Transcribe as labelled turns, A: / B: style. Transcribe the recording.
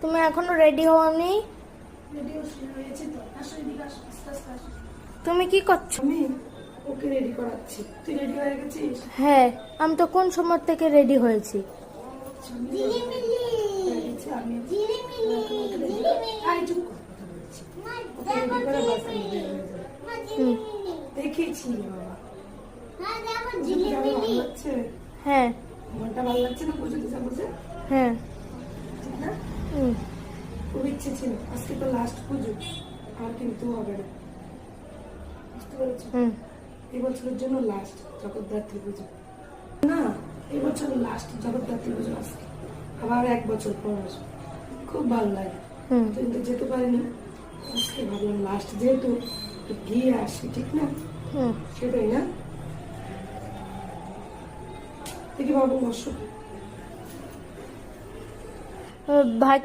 A: তুমি এখনো রেডি হওনি? তুমি কি করছো?
B: আমি ওকে রেডি করাচ্ছি। তুই রেডি হয়ে গেছিস?
A: হ্যাঁ, আমি তো কোন সময় থেকে রেডি হয়েছি।
B: দেখেছি বাবা।
A: হ্যাঁ
B: মনটা ভালো লাগছে না পুজো দিতে বসে?
A: হ্যাঁ।
B: ঠিক না? খুব ইচ্ছে ছিল, আজকে তো লাস্ট পুজো, আর কিন্তু হবে না, বুঝতে পেরেছো? এবছরের জন্য লাস্ট জগদ্ধাত্রী পুজো না, এবছর লাস্ট জগদ্ধাত্রী পুজো আজকে, আবার 1 বছর পর আসবে। খুব ভালো লাগে, কিন্তু যেতে পারিনি। আজকে ভাবলাম লাস্ট যেহেতু গিয়ে আসি, ঠিক না? সেটাই না? দেখি বাবু বসো।
A: ভাই